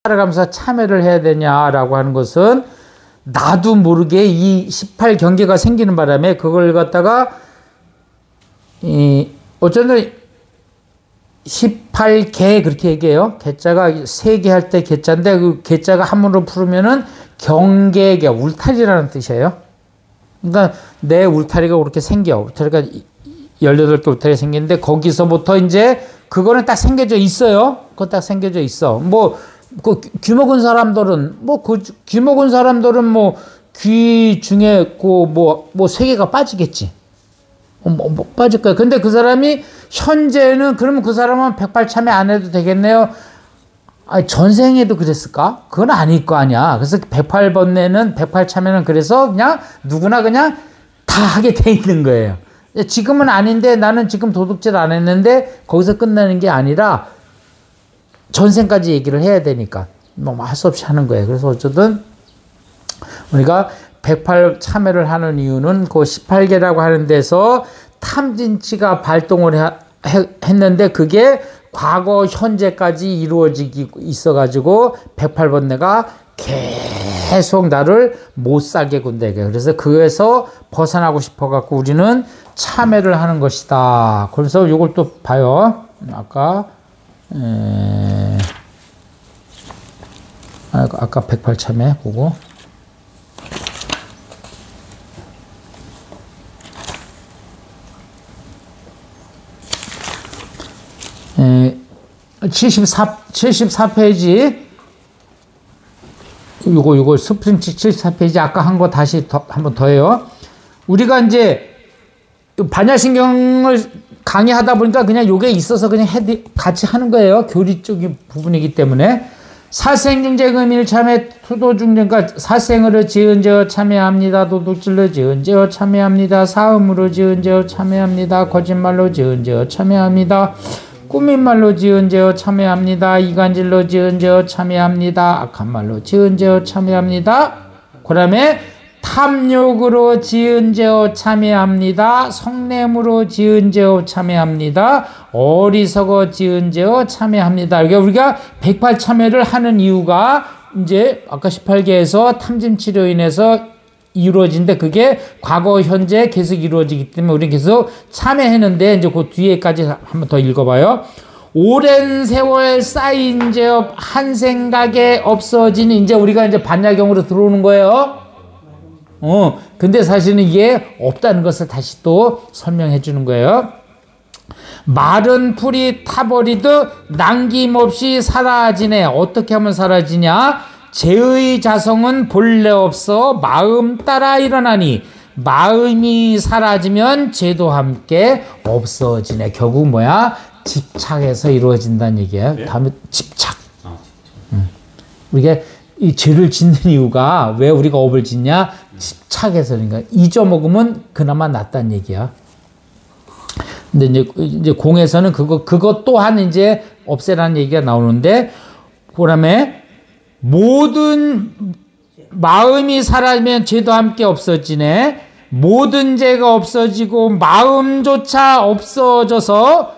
따라가면서 참여를 해야 되냐라고 하는 것은 나도 모르게 이 18경계가 생기는 바람에 그걸 갖다가 어쩌면 18개 그렇게 얘기해요. 개자가 3개 할 때 개자인데 그 개자가 한문으로 풀으면은 경계개, 울타리라는 뜻이에요. 그러니까 내 울타리가 그렇게 생겨. 울타리가 18개 울타리가 생기는데 거기서부터 이제 그거는 딱 생겨져 있어요. 그거 딱 생겨져 있어. 뭐 그 귀 먹은 사람들은 귀 중에 뭐 3개가 빠지겠지. 뭐 빠질 거야. 근데 그 사람이 현재는 그러면 그 사람은 108참여 안 해도 되겠네요. 아니, 전생에도 그랬을까? 그건 아닐 거 아니야. 그래서 108번에는 108참여는 그래서 그냥 누구나 그냥 다 하게 돼 있는 거예요. 지금은 아닌데 나는 지금 도둑질 안 했는데 거기서 끝나는 게 아니라 전생까지 얘기를 해야 되니까 뭐 할 수 없이 하는 거예요. 그래서 어쨌든 우리가 108 참여를 하는 이유는 그 18개라고 하는 데서 탐진치가 발동을 했는데 그게 과거 현재까지 이루어지고 있어가지고 108번뇌가 계속 나를 못 살게 군대. 그래서 그에서 벗어나고 싶어갖고 우리는 참여를 하는 것이다. 그래서 이걸 또 봐요. 아까 108 참여 보고. 74페이지. 요거 스프링치 74페이지 아까 한 거 다시 한번 더 해요. 우리가 이제 반야신경을 강의하다 보니까 그냥 요게 있어서 그냥 같이 하는 거예요. 교리적인 부분이기 때문에. 살생중재금일 참여 투도중재, 그러니까 살생으로 지은 죄어 참여합니다. 도둑질로 지은 죄어 참여합니다. 사음으로 지은 죄어 참여합니다. 거짓말로 지은 죄어 참여합니다. 꾸민말로 지은 죄어 참여합니다. 이간질로 지은 죄어 참여합니다. 악한 말로 지은 죄어 참여합니다. 그 다음에 탐욕으로 지은 죄어 참여합니다. 성냄으로 지은 죄어 참여합니다. 어리석어 지은 죄어 참여합니다. 그러니까 우리가 108 참여를 하는 이유가 이제 아까 18개에서 탐진치료 인해서 이루어진데 그게 과거 현재 계속 이루어지기 때문에 우리는 계속 참여했는데 이제 그 뒤에까지 한번 더 읽어봐요. 오랜 세월 쌓인 죄업 한 생각에 없어지는 이제 우리가 이제 반야경으로 들어오는 거예요. 근데 사실은 이게 없다는 것을 다시 또 설명해 주는 거예요. 마른 풀이 타버리듯 남김없이 사라지네. 어떻게 하면 사라지냐? 죄의 자성은 본래 없어 마음 따라 일어나니 마음이 사라지면 죄도 함께 없어지네. 결국 뭐야? 집착해서 이루어진다는 얘기예요. 네? 다음에 집착. 우리가 이 죄를 짓는 이유가 왜 우리가 업을 짓냐? 집착해서. 그러니까 잊어먹으면 그나마 낫다는 얘기야. 근데 이제 공에서는 그것 또한 이제 없애라는 얘기가 나오는데, 그다음에 모든 마음이 사라지면 죄도 함께 없어지네. 모든 죄가 없어지고 마음조차 없어져서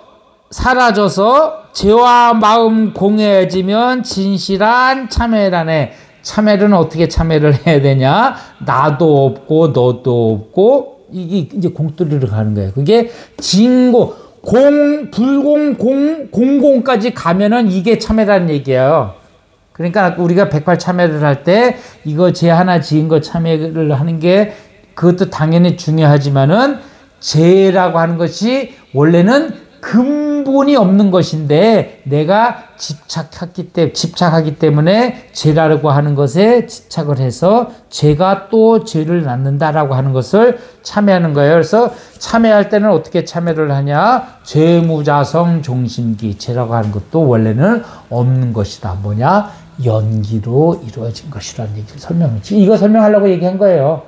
사라져서 죄와 마음 공해지면 진실한 참회라네. 참회는 어떻게 참회를 해야 되냐? 나도 없고 너도 없고 이게 이제 공뚜리로 가는 거예요. 그게 진공, 불공, 공공까지 가면은 이게 참회라는 얘기예요. 그러니까 우리가 108 참회를 할 때 이거 죄 하나 지은 거 참회를 하는 게 그것도 당연히 중요하지만은 죄라고 하는 것이 원래는 근본이 없는 것인데 내가 집착하기 때문에 죄라고 하는 것에 집착을 해서 죄가 또 죄를 낳는다라고 하는 것을 참회하는 거예요. 그래서 참회할 때는 어떻게 참회를 하냐? 죄무자성 종심기. 죄라고 하는 것도 원래는 없는 것이다. 뭐냐? 연기로 이루어진 것이라는 얘기를 설명했지. 이거 설명하려고 얘기한 거예요.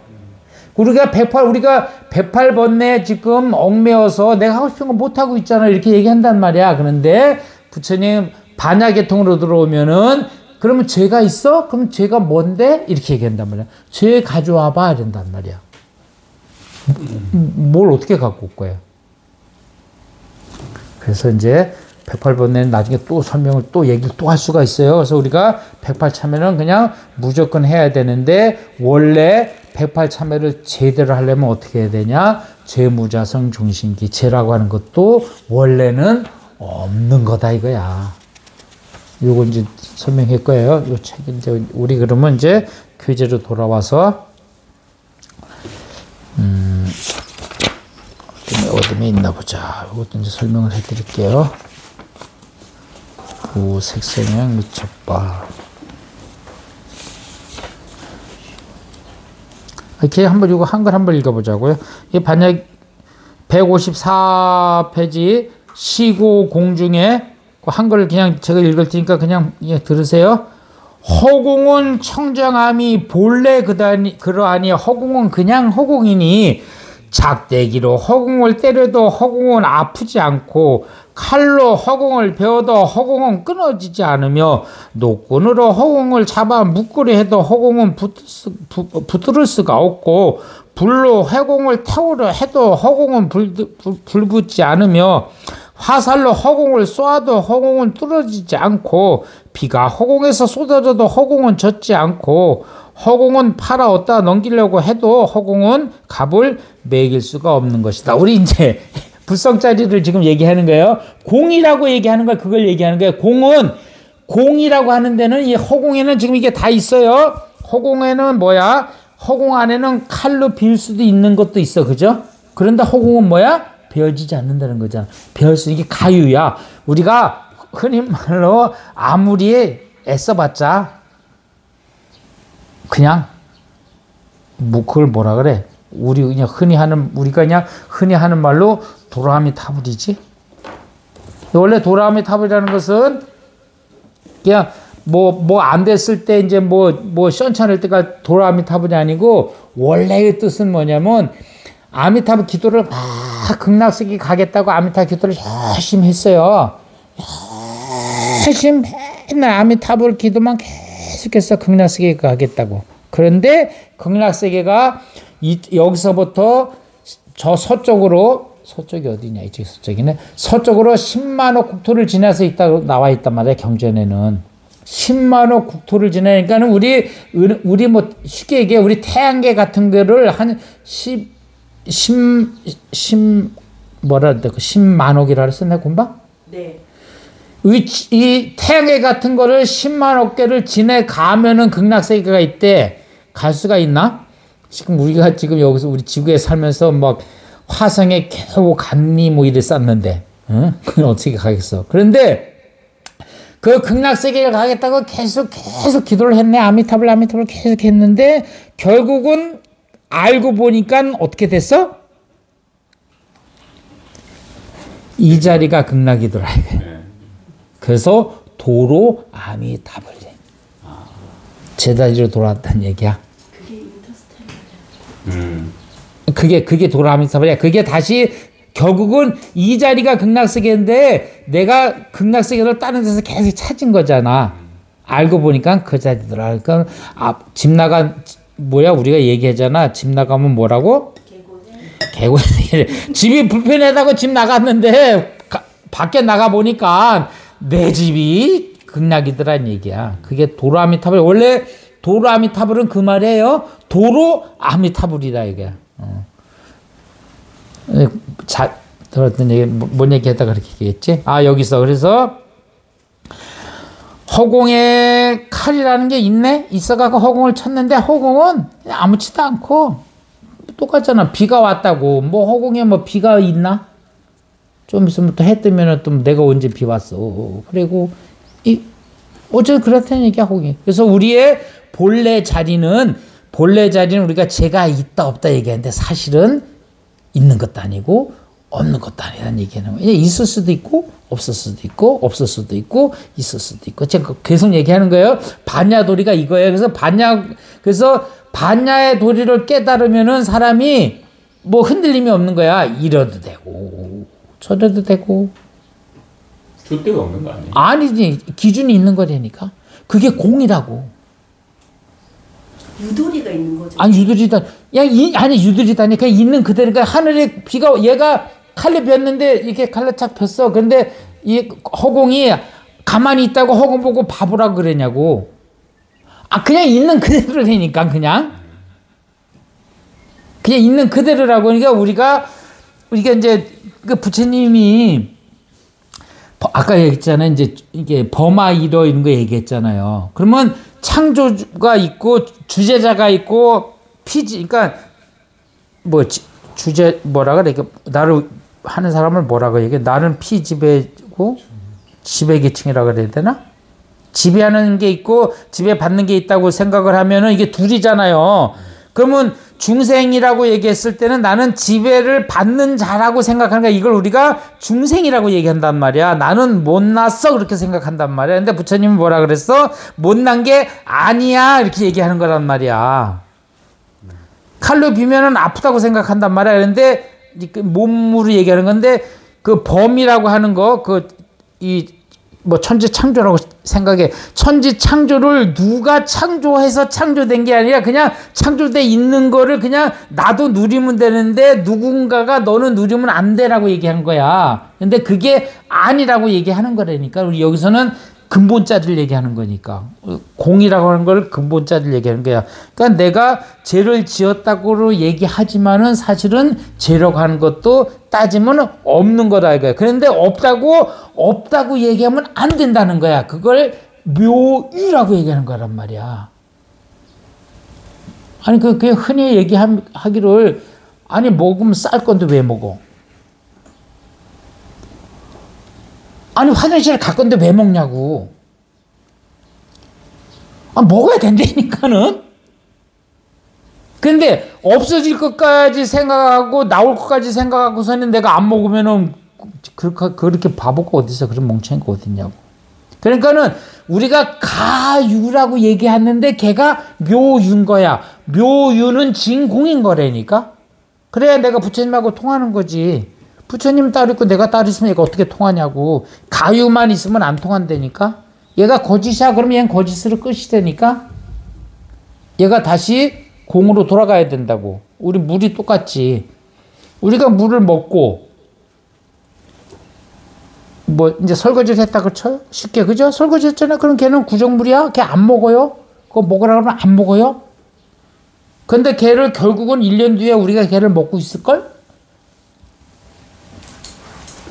우리가 108번에 지금 얽매여서 내가 하고 싶은 거 못하고 있잖아. 이렇게 얘기한단 말이야. 그런데 부처님 반야계통으로 들어오면은 그러면 죄가 있어? 그럼 죄가 뭔데? 이렇게 얘기한단 말이야. 죄 가져와봐. 이런단 말이야. 뭘 어떻게 갖고 올 거야? 그래서 이제 108번에는 나중에 또 설명을 또 얘기를 또 할 수가 있어요. 그래서 우리가 108 참여는 그냥 무조건 해야 되는데 원래 108 참여를 제대로 하려면 어떻게 해야 되냐? 재무자성 중심기 재라고 하는 것도 원래는 없는 거다 이거야. 요거 이제 설명할 거예요. 요 책 이제 우리 그러면 이제 교재로 돌아와서 어둠에 있나 보자. 이것도 이제 설명을 해드릴게요. 부색성형 미첩바. 이렇게 한번 이거 한글 한번 읽어보자고요. 이 반역 154페이지 시고 공중에 그 한글을 그냥 제가 읽을 테니까 그냥 들으세요. 허공은 청정함이 본래 그러하니 허공은 그냥 허공이니 작대기로 허공을 때려도 허공은 아프지 않고 칼로 허공을 베어도 허공은 끊어지지 않으며 노끈으로 허공을 잡아 묶으려 해도 허공은 붙들 수가 없고 불로 허공을 태우려 해도 허공은 불붙지 않으며 화살로 허공을 쏘아도 허공은 뚫어지지 않고 비가 허공에서 쏟아져도 허공은 젖지 않고 허공은 팔아 얻다 넘기려고 해도 허공은 값을 매길 수가 없는 것이다. 우리 이제 불성짜리를 지금 얘기하는 거예요. 공이라고 얘기하는 걸 그걸 얘기하는 거예요. 공은 공이라고 하는 데는 이 허공에는 지금 이게 다 있어요. 허공에는 뭐야? 허공 안에는 칼로 빌 수도 있는 것도 있어. 그죠? 그런데 허공은 뭐야? 베어지지 않는다는 거잖아. 베을 수 이게 가유야. 우리가 흔히 말로 아무리 애써봤자 그냥 뭐 그걸 뭐라 그래? 우리가 그냥 흔히 하는 말로 도라미 타불이지. 원래 도라미 타불이라는 것은 그냥 뭐 안 됐을 때 이제 뭐 시원찮을 때가 도라미 타불이 아니고 원래의 뜻은 뭐냐면 아미타불 기도를 막 극락세계 가겠다고 아미타불 기도를 열심히 했어요. 열심히 맨날 아미타불 기도만 계속해서 극락세계 가겠다고. 그런데 극락세계가 여기서부터 저 서쪽이 어디냐? 이쪽 서쪽이네. 서쪽으로 10만억 국토를 지나서 있다고 나와 있단 말이야. 경전에는 10만억 국토를 지나니까는 우리 뭐 쉽게 얘기해 우리 태양계 같은 거를 한 10만억이라 그랬어 내 공방? 네. 이 태양계 같은 거를 10만억 개를 지나가면은 극락세계가 있대. 갈 수가 있나? 우리가 지금 여기서 우리 지구에 살면서 막 화성에 겨우 갔니 뭐 이래 쌌는데, 응? 그건 어떻게 가겠어? 그런데 그 극락세계를 가겠다고 계속 기도를 했네. 아미타불 계속 했는데 결국은 알고 보니까 어떻게 됐어? 이 자리가 극락이더라. 그래서 도로 아미타불 제자리로 돌아왔다는 얘기야. 그게 도로 아미타불이야. 그게 다시 결국은 이 자리가 극락세계인데 내가 극락세계를 다른 데서 계속 찾은 거잖아. 알고 보니까 그 자리더라. 그러니까 집 나간 뭐야 우리가 얘기하잖아. 집 나가면 뭐라고? 개고생. 집이 불편하다고 집 나갔는데 밖에 나가 보니까 내 집이 극락이더란 얘기야. 그게 도로 아미타불. 원래 도로 아미타불은 그 말이에요. 도로 아미타불이다 이게. 들었던 얘기 뭔 얘기했다 그렇게 얘기했지? 여기서 그래서 허공에 칼이라는 게 있네? 있어갖고 허공을 쳤는데 허공은 아무렇지도 않고 똑같잖아. 비가 왔다고. 뭐 허공에 뭐 비가 있나? 좀 있으면 또 해 뜨면은 또 내가 언제 비 왔어. 그리고 어쨌든 그렇다는 얘기야, 허공이. 그래서 우리의 본래 자리는 우리가 제가 있다 없다 얘기하는데 사실은 있는 것도 아니고 없는 것도 아니라는 얘기하는 거예요. 있을 수도 있고 없을 수도 있고 없을 수도 있고 있을 수도 있고 제가 계속 얘기하는 거예요. 반야도리가 이거예요. 그래서 반야의 도리를 깨달으면은 사람이 뭐 흔들림이 없는 거야. 이래도 되고 저래도 되고. 줏대가 없는 거 아니에요? 아니지. 기준이 있는 거라니까. 그게 공이라고. 유도리가 있는 거죠. 아니 유도리다. 유도리다니. 그냥 있는 그대로니까 하늘에 비가 얘가 칼로 폈는데 이렇게 칼로 착 폈어. 근데 이 허공이 가만히 있다고 허공 보고 바보라 그러냐고. 그냥 있는 그대로라니까, 그냥 있는 그대로라고. 그러니까 우리가 이제 그 부처님이 아까 얘기했잖아요. 이제 이게 범아이러 이런 거 얘기했잖아요. 그러면 창조가 있고 주제자가 있고 그러니까 뭐 주제 뭐라 그래? 나를 하는 사람을 뭐라고 얘기해? 나는 피지배고 지배계층이라 그래야 되나? 지배하는 게 있고 지배받는 게 있다고 생각을 하면은 이게 둘이잖아요. 그러면 중생이라고 얘기했을 때는 나는 지배를 받는 자라고 생각하는 거야. 이걸 우리가 중생이라고 얘기한단 말이야. 나는 못났어 그렇게 생각한단 말이야. 근데 부처님은 뭐라 그랬어? 못난 게 아니야 이렇게 얘기하는 거란 말이야. 칼로 비면은 아프다고 생각한단 말이야. 그런데 몸으로 얘기하는 건데 그 범이라고 하는 거 뭐 천지창조라고 생각해. 천지창조를 누가 창조해서 창조된 게 아니라 그냥 창조돼 있는 거를 그냥 나도 누리면 되는데 누군가가 너는 누리면 안 되라고 얘기한 거야. 근데 그게 아니라고 얘기하는 거라니까. 우리 여기서는 근본자를 얘기하는 거니까. 공이라고 하는 걸 근본자를 얘기하는 거야. 그러니까 내가 죄를 지었다고 얘기하지만은 사실은 죄라고 하는 것도 따지면 없는 거다 이거야. 그런데 없다고 얘기하면 안 된다는 거야. 그걸 묘유라고 얘기하는 거란 말이야. 아니 그게 흔히 얘기하기를 아니 먹으면 쌀 건데 왜 먹어? 아니 화장실에 갈 건데 왜 먹냐고. 먹어야 된다니까는. 근데 없어질 것까지 생각하고 나올 것까지 생각하고서는 내가 안 먹으면은 그렇게 바보가 어딨어. 그런 멍청이가 어딨냐고. 그러니까는 우리가 가유라고 얘기했는데 걔가 묘유인 거야. 묘유는 진공인 거라니까. 그래야 내가 부처님하고 통하는 거지. 부처님 따로 있고 내가 따로 있으면 얘가 어떻게 통하냐고. 가유만 있으면 안 통한다니까. 얘가 거짓이야 그러면 얘는 거짓으로 끝이 되니까 얘가 다시 공으로 돌아가야 된다고. 우리 물이 똑같지. 우리가 물을 먹고 뭐 이제 설거지를 했다고 쳐요? 쉽게 그죠? 설거지 했잖아. 그럼 걔는 구정물이야? 걔 안 먹어요? 그거 먹으라 그러면 안 먹어요? 근데 걔를 결국은 1년 뒤에 우리가 걔를 먹고 있을걸?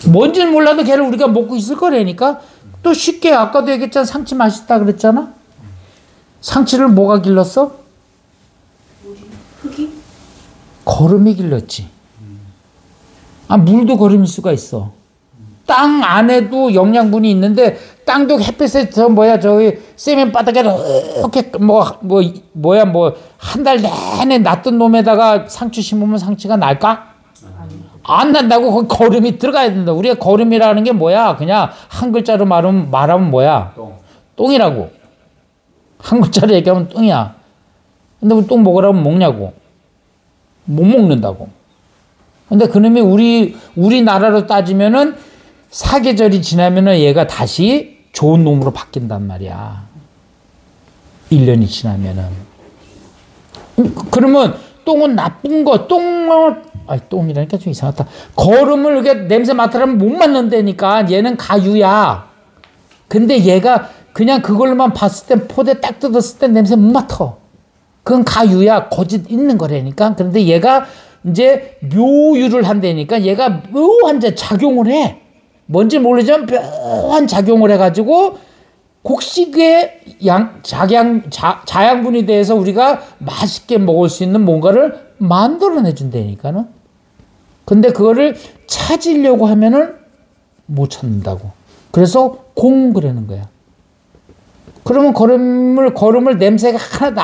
뭔지는 몰라도 걔를 우리가 먹고 있을 거라니까. 또 쉽게 아까도 얘기했잖아. 상치 맛있다 그랬잖아. 상치를 뭐가 길렀어? 흙이? 거름이 길렀지. 물도 거름일 수가 있어. 땅 안에도 영양분이 있는데 땅도 햇빛에 저기 세면 바닥에 이렇게 한 달 내내 놔둔 놈에다가 상추 심으면 상추가 날까? 안 난다고. 거기 거름이 들어가야 된다. 우리가 거름이라는 게 뭐야? 그냥 한 글자로 말하면 뭐야? 똥이라고. 한 글자로 얘기하면 똥이야. 근데 우리 똥 먹으라면 먹냐고. 못 먹는다고. 근데 그놈이 우리나라로 따지면은 사계절이 지나면은 얘가 다시 좋은 놈으로 바뀐단 말이야. 1년이 지나면은. 그러면 똥은 나쁜 거, 똥이라니까 좀 이상하다. 거름을 이렇게 냄새 맡으라면 못 맡는다니까. 얘는 가유야. 근데 얘가 그냥 그걸로만 봤을 때 포대 딱 뜯었을 때 냄새 못 맡아. 그건 가유야. 거짓 있는 거라니까. 그런데 얘가 이제 묘유를 한다니까 얘가 묘한 작용을 해. 뭔지 모르지만 묘한 작용을 해가지고 곡식의 자양분이 돼서 우리가 맛있게 먹을 수 있는 뭔가를 만들어내준다니까는. 근데 그거를 찾으려고 하면은 못 찾는다고. 그래서 그러는 거야. 그러면 거름을 냄새가 하나도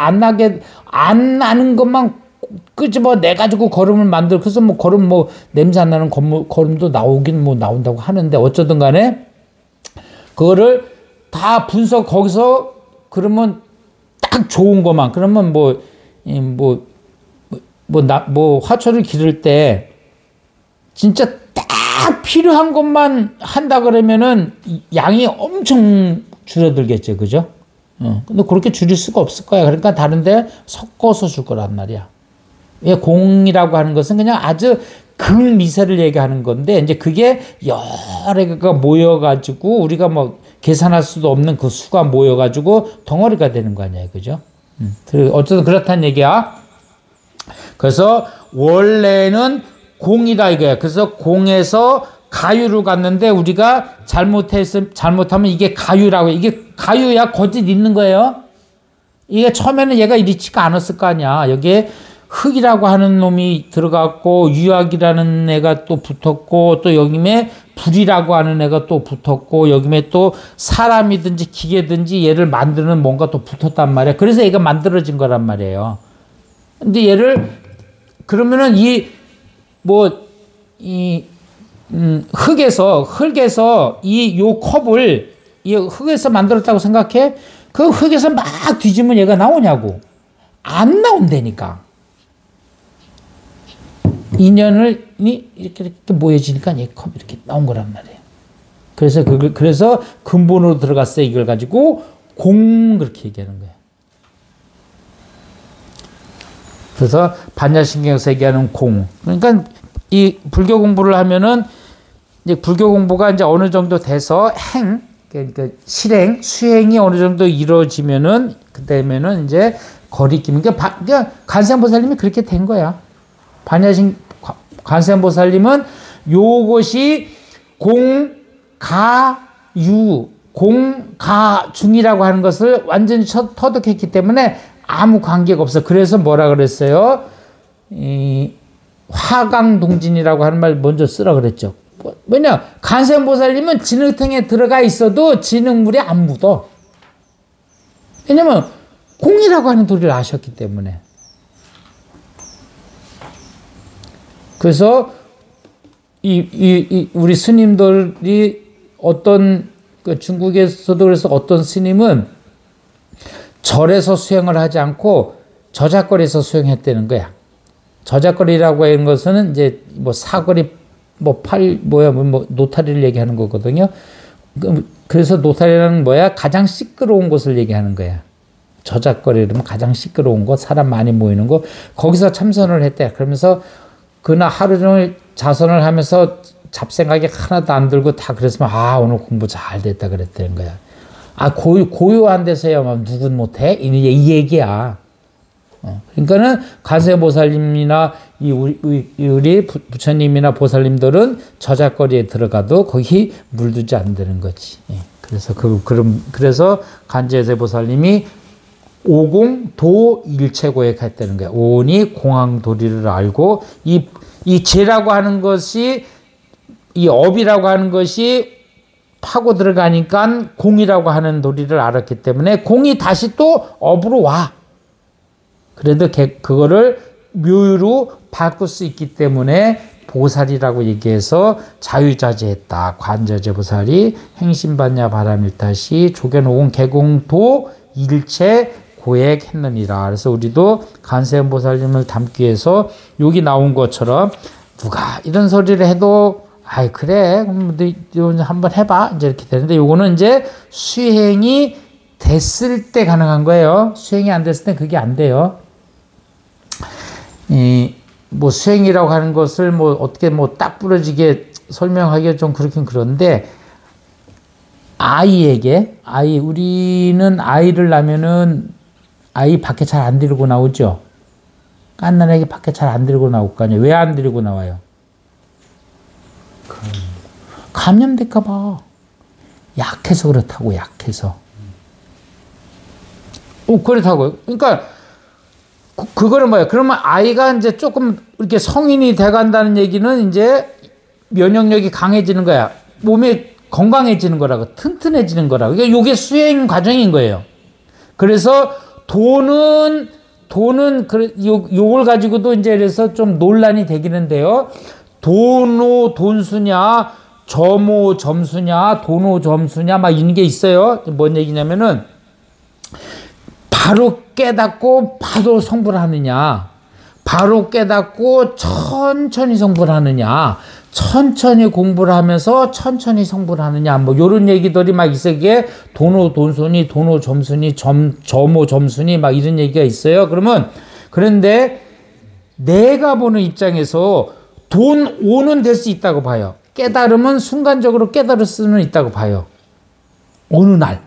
안 나는 것만 끄집어 내가지고 거름을 만들어. 그래서 거름 냄새 안 나는 거름도 나오긴 나온다고 하는데 어쩌든 간에 그거를 다 거기서 그러면 딱 좋은 것만. 그러면 화초를 기를 때 진짜 딱 필요한 것만 한다 그러면은 양이 엄청 줄어들겠죠. 그죠? 근데 그렇게 줄일 수가 없을 거야. 그러니까 다른데 섞어서 줄 거란 말이야. 왜 공이라고 하는 것은 그냥 아주 극미세를 얘기하는 건데 이제 그게 여러 개가 모여가지고 우리가 뭐 계산할 수도 없는 그 수가 모여가지고 덩어리가 되는 거 아니야, 그죠? 어쨌든 그렇다는 얘기야. 그래서 원래는 공이다 이거야. 그래서 공에서 가유로 갔는데 우리가 잘못하면 이게 가유라고, 이게 가유야 거짓 있는 거예요. 이게 처음에는 얘가 이렇지가 않았을 거 아니야. 여기에 흙이라고 하는 놈이 들어갔고 유약이라는 애가 또 붙었고 또 여기에 불이라고 하는 애가 또 붙었고 여기에 또 사람이든지 기계든지 얘를 만드는 뭔가 또 붙었단 말이야. 그래서 얘가 만들어진 거란 말이에요. 근데 얘를 그러면은 흙에서 이 요 컵을 이 흙에서 만들었다고 생각해? 그 흙에서 막 뒤지면 얘가 나오냐고. 안 나온다니까. 인연이 이렇게 모여지니까 얘 컵이 이렇게 나온 거란 말이에요. 그래서 근본으로 들어갔어요. 이걸 가지고 공 그렇게 얘기하는 거예요. 그래서 반야신경에서 얘기하는 공. 그러니까 이 불교 공부를 하면은 이제 불교 공부가 이제 어느 정도 돼서 그러니까 실행, 수행이 어느 정도 이루어지면은 그때면은 이제 거리낌. 그러니까 간세음보살님이 그렇게 된 거야. 간세음보살님은 요것이 공가유, 공가중이라고 하는 것을 완전히 터득했기 때문에 아무 관계가 없어. 그래서 뭐라 그랬어요? 화강동진이라고 하는 말 먼저 쓰라 그랬죠. 왜냐? 간세음보살님은 진흙탕에 들어가 있어도 진흙물이 안 묻어. 왜냐면 공이라고 하는 도리를 아셨기 때문에. 그래서 우리 스님들이 어떤 중국에서도 그래서 어떤 스님은 절에서 수행을 하지 않고 저작거리에서 수행했다는 거야. 저작거리라고 하는 것은 이제 뭐 사거리 노타리를 얘기하는 거거든요. 그래서 노타리라는 뭐야? 가장 시끄러운 곳을 얘기하는 거야. 저작거리라면 가장 시끄러운 곳, 사람 많이 모이는 곳, 거기서 참선을 했대. 그러면서 그날 하루 종일 자선을 하면서 잡생각이 하나도 안 들고 다 그랬으면 오늘 공부 잘 됐다 그랬다는 거야. 고요한 데서야 누군 못해? 이 얘기야. 그러니까는 간세보살님이나 우리 부처님이나 보살님들은 저작거리에 들어가도 거기 물들지 않는다는 거지. 그래서 간세보살님이 오공도 일체고에 갔다는 거야. 오온이 공황도리를 알고 이 재라고 하는 것이 이 업이라고 하는 것이 파고 들어가니까 공이라고 하는 도리를 알았기 때문에 공이 다시 또 업으로 와. 그래도 그거를 묘유로 바꿀 수 있기 때문에 보살이라고 얘기해서 자유자재했다. 관자재보살이 행심반야 바람일타시 조견오공 개공도 일체 고액했느니라. 그래서 우리도 간세음보살님을 담기 위해서 여기 나온 것처럼 누가 이런 소리를 해도 그래 그럼 너 한번 해봐 이제 이렇게 되는데 요거는 이제 수행이 됐을 때 가능한 거예요. 수행이 안 됐을 때 그게 안 돼요. 수행이라고 하는 것을 어떻게 딱 부러지게 설명하기가 좀 그렇긴 그런데 우리는 아이를 낳으면은 아이 밖에 잘 안 데리고 나오죠. 갓난아기 밖에 잘 안 데리고 나올 거 아니에요. 왜 안 데리고 나와요? 감염될까 봐. 약해서 그렇다고, 약해서. 그렇다고요. 그러니까 그거는 뭐야? 그러면 아이가 이제 조금 이렇게 성인이 돼간다는 얘기는 이제 면역력이 강해지는 거야. 몸이 건강해지는 거라고, 튼튼해지는 거라고. 그러니까 이게 수행 과정인 거예요. 그래서 돈은 요걸 가지고도 이제 그래서 좀 논란이 되기는데요. 돈수냐, 점수냐, 점수냐, 막 이런 게 있어요. 뭔 얘기냐면은, 바로 깨닫고 바로 성불하느냐, 바로 깨닫고 천천히 성불하느냐, 천천히 공부를 하면서 천천히 성불하느냐, 요런 얘기들이 막 있어요. 이게 돈순이, 점순이, 점순이 막 이런 얘기가 있어요. 그런데 내가 보는 입장에서 돈 5는 될 수 있다고 봐요. 깨달음은 순간적으로 깨달을 수는 있다고 봐요. 어느 날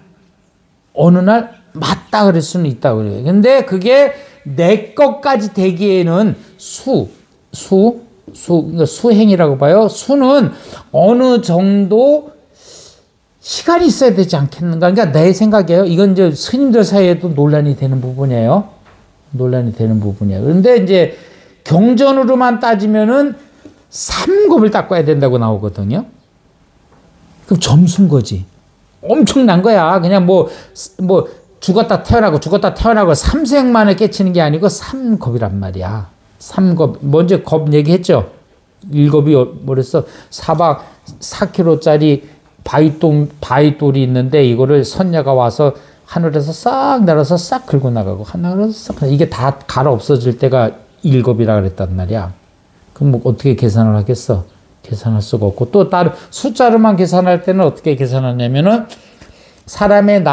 맞다 그럴 수는 있다고 그래요. 근데 그게 내 것까지 되기에는 그러니까 수행이라고 봐요. 수는 어느 정도 시간이 있어야 되지 않겠는가. 그러니까 내 생각이에요. 이건 이제 스님들 사이에도 논란이 되는 부분이에요. 그런데 이제 경전으로만 따지면은 3겁을 닦아야 된다고 나오거든요. 그럼 점수인 거지. 엄청난 거야. 그냥 뭐 죽었다 태어나고 3생 만에 깨치는 게 아니고 3겁이란 말이야. 3겁. 먼저 겁 얘기했죠. 1겁이 뭐랬어? 사박 4kg짜리 바위돌이 있는데 이거를 선녀가 와서 하늘에서 싹 날아서 싹 긁고 나가고 하늘에서 싹 이게 다 갈아 없어질 때가 1겁이라 그랬단 말이야. 그럼 뭐 어떻게 계산을 하겠어? 계산할 수가 없고 또 다른 숫자로만 계산할 때는 어떻게 계산하냐면은 사람의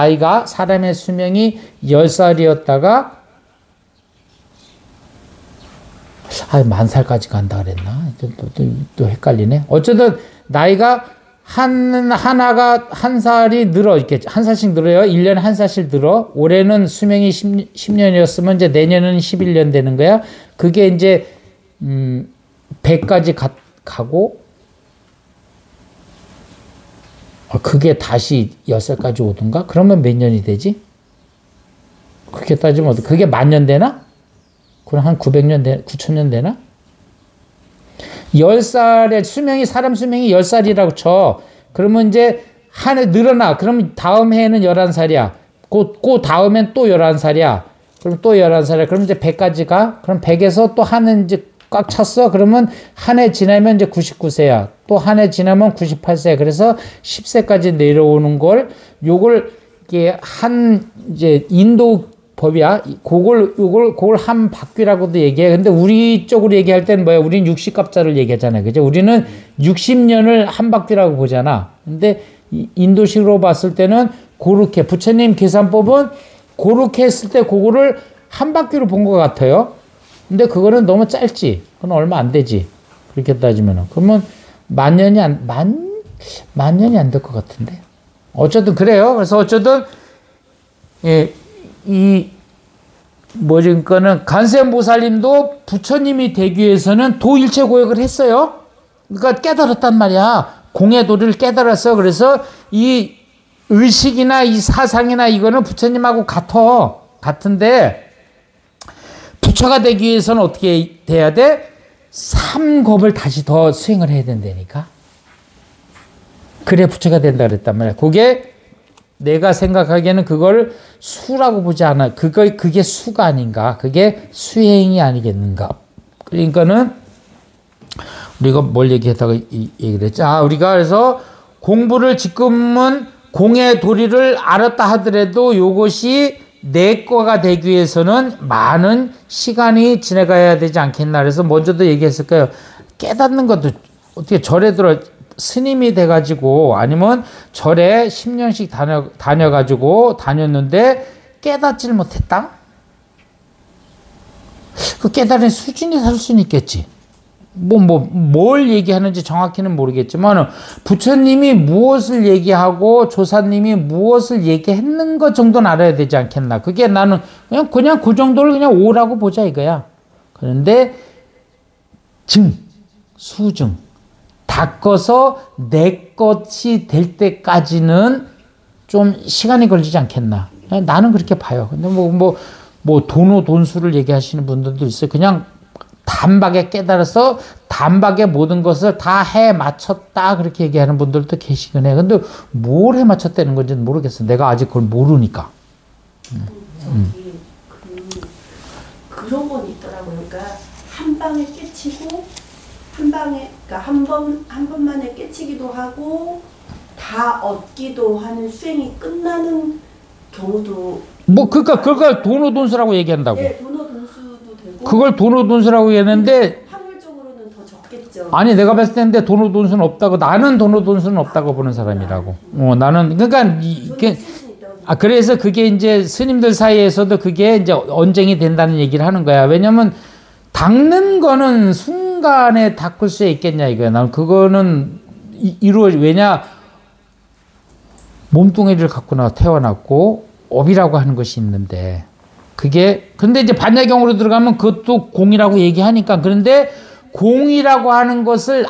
수명이 10살이었다가 10,000살까지 간다 그랬나? 또 헷갈리네. 어쨌든 나이가 한 살이 늘어, 이렇게 한 살씩 늘어요. 1년에 한 살씩 늘어. 올해는 수명이 10년이었으면 이제 내년은 11년 되는 거야. 그게 이제, 100까지 가고, 그게 다시 10살까지 오든가? 그러면 몇 년이 되지? 그렇게 따지면 그게 10,000년 되나? 그럼 한 9,000년 되나? 10살의 사람 수명이 10살이라고 쳐. 그러면 이제 한 해 늘어나. 그러면 다음 해에는 11살이야. 그 다음엔 또 11살이야. 그럼 또 11살이야. 그럼 이제 100까지 가. 그럼 100에서 또 한 해 이제 꽉 찼어. 그러면 한 해 지나면 이제 99세야. 또 한 해 지나면 98세. 그래서 10세까지 내려오는 걸, 요걸, 이게 이제 인도 법이야. 그걸 한 바퀴라고도 얘기해. 근데 우리 쪽으로 얘기할 때는 뭐야? 우리는 60갑자를 얘기하잖아요. 그죠? 우리는 60년을 한 바퀴라고 보잖아. 근데 인도식으로 봤을 때는 그렇게, 부처님 계산법은 그렇게 했을 때 그거를 한 바퀴로 본 것 같아요. 근데 그거는 너무 짧지. 그건 얼마 안 되지. 그렇게 따지면은. 그러면 만 년이 안 될 것 같은데. 어쨌든 그래요. 그래서 어쨌든, 그러니까는 간세음보살님도 부처님이 되기 위해서는 도일체고역을 했어요. 그러니까 깨달았단 말이야. 공해도를 깨달았어. 그래서 이 의식이나 이 사상이나 이거는 부처님하고 같은데, 부처가 되기 위해서는 어떻게 돼야 돼? 3겁을 다시 더 수행을 해야 된다니까. 그래 부처가 된다 그랬단 말이야. 그게 내가 생각하기에는 그걸 수라고 보지 않아. 그게 수가 아닌가. 그게 수행이 아니겠는가. 그러니까는 우리가 뭘 얘기했다가 얘기를 했지. 우리가 그래서 공부를 지금은 공의 도리를 알았다 하더라도 이것이 내 거가 되기 위해서는 많은 시간이 지나가야 되지 않겠나. 그래서 먼저도 얘기했을 거예요. 깨닫는 것도 어떻게 절에 들어 스님이 돼가지고 아니면 절에 10년씩 다녔는데 깨닫지를 못했다? 그 깨달은 수준이 다를 수는 있겠지. 뭘 얘기하는지 정확히는 모르겠지만 부처님이 무엇을 얘기하고 조사님이 무엇을 얘기했는 것 정도는 알아야 되지 않겠나. 그게 나는 그냥 그 정도를 그냥 오라고 보자 이거야. 그런데 수증 닦아서 내 것이 될 때까지는 좀 시간이 걸리지 않겠나. 나는 그렇게 봐요. 근데 돈수를 얘기하시는 분들도 있어요. 그냥 단박에 깨달아서 단박에 모든 것을 다 해 맞췄다 그렇게 얘기하는 분들도 계시긴 해. 근데 뭘 해 맞췄다는 건지는 모르겠어. 내가 아직 그걸 모르니까. 그런 건 있더라고요. 그러니까 한 방에 깨치고 그러니까 한 번만에 깨치기도 하고 다 얻기도 하는 수행이 끝나는 경우도. 그러니까 그걸 돈수라고 얘기한다고. 네, 돈수도 되고. 그걸 돈수라고 얘기했는데. 확률적으로는 더 적겠죠. 아니 내가 봤을 때인데 돈수는 없다고. 나는 돈수는 없다고 보는 사람이라고. 나는 그러니까 이게. 그래서 그게 이제 스님들 사이에서도 그게 이제 언쟁이 된다는 얘기를 하는 거야. 왜냐면 닦는 거는 순간에 닦을 수 있겠냐 이거야. 난 그거는 왜냐 몸뚱이를 갖고 태어났고 업이라고 하는 것이 있는데 그게 근데 이제 반야경으로 들어가면 그것도 공이라고 얘기하니까 그런데 공이라고 하는 것을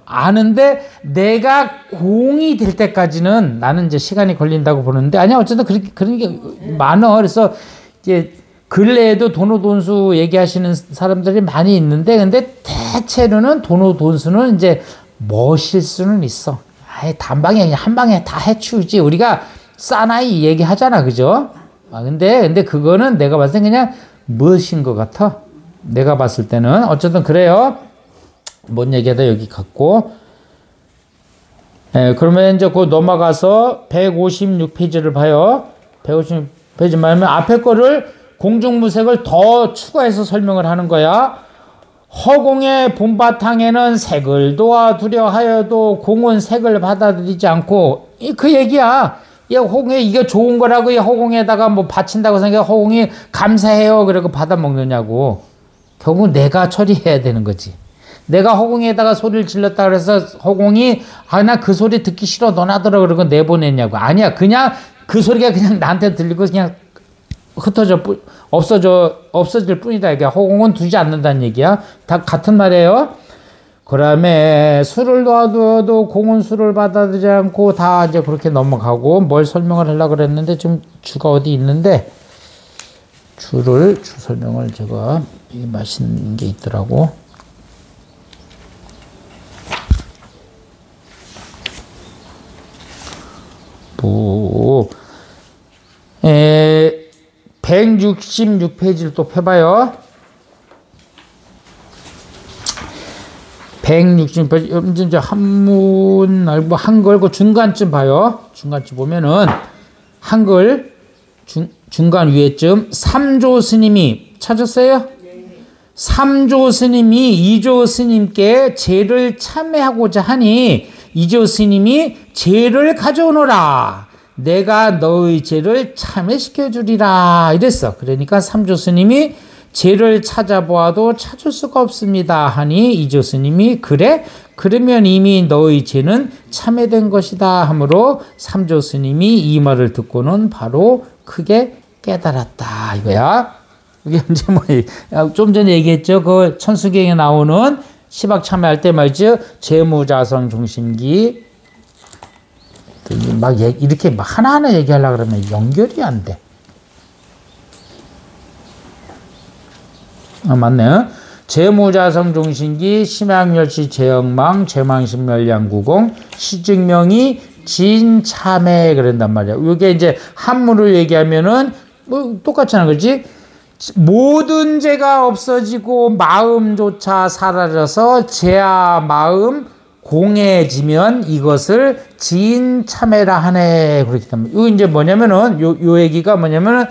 아는데 내가 공이 될 때까지는 나는 이제 시간이 걸린다고 보는데 아니야 어쨌든 그런 게 많아. 그래서 이제 근래에도 돈오돈수 얘기하시는 사람들이 많이 있는데 근데 대체로는 돈오돈수는 이제 멋일 수는 있어. 아예 단방에 그냥 한 방에 다 해치우지. 우리가 사나이 얘기하잖아, 그죠? 근데 그거는 내가 봤을 때 그냥 멋인 것 같아. 내가 봤을 때는 어쨌든 그래요. 뭔 얘기하다 여기 갔고. 그러면 이제 그 넘어가서 156페이지를 봐요. 156페이지 말면 앞에 거를 공중무색을 더 추가해서 설명을 하는 거야. 허공의 본바탕에는 색을 도와두려 하여도 공은 색을 받아들이지 않고 그 얘기야. 허공에 이게 좋은 거라고 허공에다가 뭐 바친다고 생각해 허공이 감사해요 그러고 받아 먹느냐고. 결국 내가 처리해야 되는 거지. 내가 허공에다가 소리를 질렀다 그래서 허공이 나 그 소리 듣기 싫어 너나더라 그러고 내보냈냐고. 아니야. 그냥 그 소리가 그냥 나한테 들리고 그냥 없어질 뿐이다. 이게 허공은 두지 않는다는 얘기야. 다 같은 말이에요. 그다음에 술을 놔둬도 공은 술을 받아들이지 않고 다 이제 그렇게 넘어가고 뭘 설명을 하려고 그랬는데 지금 주가 어디 있는데 주 설명을 제가 이게 맛있는 게 있더라고. 뭐 166페이지를 또 펴봐요. 166페이지 이제 한문 알고 한글 그 중간쯤 봐요. 중간쯤 보면은 한글 중간 위에쯤 삼조 스님이 찾았어요? 삼조 스님이 이조 스님께 제를 참회하고자 하니 이조 스님이 제를 가져오너라. 내가 너의 죄를 참회시켜 주리라 이랬어. 그러니까 삼조 스님이 죄를 찾아보아도 찾을 수가 없습니다 하니 이조 스님이 그래? 그러면 이미 너의 죄는 참회된 것이다 하므로 삼조 스님이 이 말을 듣고는 바로 크게 깨달았다 이거야. 이게 이제 뭐 좀 전에 얘기했죠. 그 천수경에 나오는 시박 참회할 때 말이죠. 재무자성 중심기 막 이렇게 막 하나하나 얘기하려고 그러면 연결이 안 돼. 맞네. 재무자성 중심기, 심양멸시 제영망, 제망신멸량구공, 시증명이 진참회 그런단 말이야. 이게 이제 한문으로 얘기하면은 뭐 똑같잖아, 그렇지? 모든 죄가 없어지고 마음조차 사라져서 죄와 마음 공해지면 이것을 진참회라 하네. 그렇기 때문에 이거 이제 뭐냐면은 요 얘기가 뭐냐면은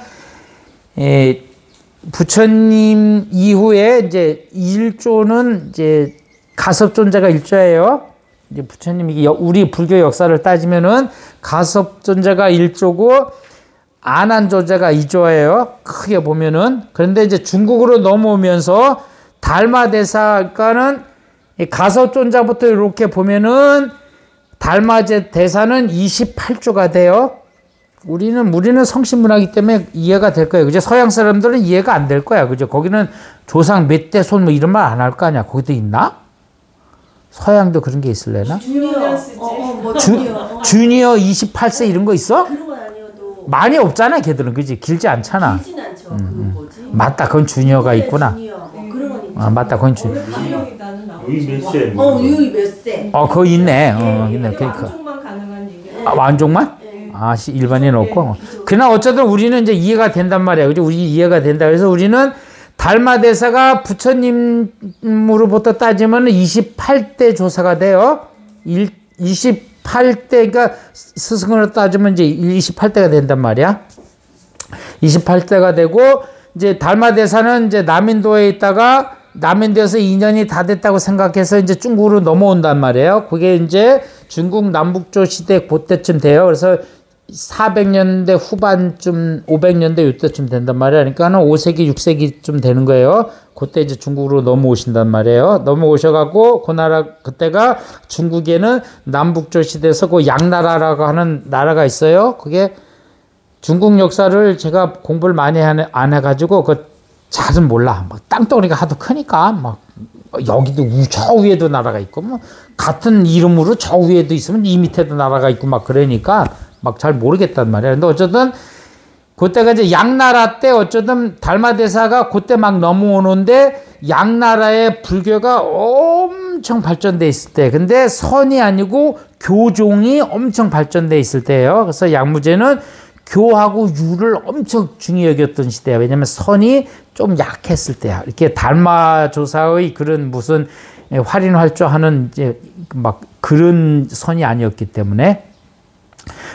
부처님 이후에 이제 일조는 이제 가섭존자가 일조예요. 이제 부처님 이게 우리 불교 역사를 따지면은 가섭존자가 일조고 아난조자가 이조예요. 크게 보면은. 그런데 이제 중국으로 넘어오면서 달마대사가는 가섭존자부터 이렇게 보면은 달마대사는 28조가 돼요. 우리는 성신문화이기 때문에 이해가 될 거예요. 그죠? 서양 사람들은 이해가 안 될 거야. 그죠? 거기는 조상 몇 대 손 뭐 이런 말 안 할 거 아니야. 거기도 있나? 서양도 그런 게 있을래나? 주니어 28세 이런 거 있어? 그런 건 아니어도 많이 없잖아, 걔들은. 그지? 길지 않잖아. 길진 않죠. 그 뭐지? 맞다. 그건 주니어가 있구나. 그런 건 있죠. 맞다. 그건 주니어. 여기 몇 세? 유이 몇 세? 그거 있네. 있네. 그러니까. 완종만 가능한 얘기. 완종만? 일반인 없고. 그러나 어쨌든 우리는 이제 이해가 된단 말이야. 그죠? 우리 이해가 된다. 그래서 우리는 달마대사가 부처님으로부터 따지면 28대 조사가 돼요. 28대가 스승으로 따지면 이제 28대가 된단 말이야. 28대가 되고, 이제 달마대사는 이제 남인도에 있다가 남인도에서 2년이 다 됐다고 생각해서 이제 중국으로 넘어온단 말이에요. 그게 이제 중국 남북조 시대 그때쯤 돼요. 그래서 400년대 후반쯤 500년대 이때쯤 된단 말이에요. 그러니까 한 5세기 6세기쯤 되는 거예요. 그때 이제 중국으로 넘어오신단 말이에요. 넘어오셔갖고 그 나라 그때가 중국에는 남북조 시대에서 그 양나라라고 하는 나라가 있어요. 그게 중국 역사를 제가 공부를 많이 안 해가지고 그 잘은 몰라. 막 땅덩어리가 하도 크니까 막 여기도 저 위에도 나라가 있고 뭐 같은 이름으로 저 위에도 있으면 이 밑에도 나라가 있고 막 그러니까 막 잘 모르겠단 말이야. 근데 어쨌든 그때가 이제 양나라 때 어쨌든 달마대사가 그때 막 넘어오는데 양나라의 불교가 엄청 발전돼 있을 때, 근데 선이 아니고 교종이 엄청 발전돼 있을 때예요. 그래서 양무제는 교하고 유를 엄청 중히 여겼던 시대야. 왜냐면 선이 좀 약했을 때야. 이렇게 달마조사의 그런 무슨 활인활주하는 이제 막 그런 선이 아니었기 때문에.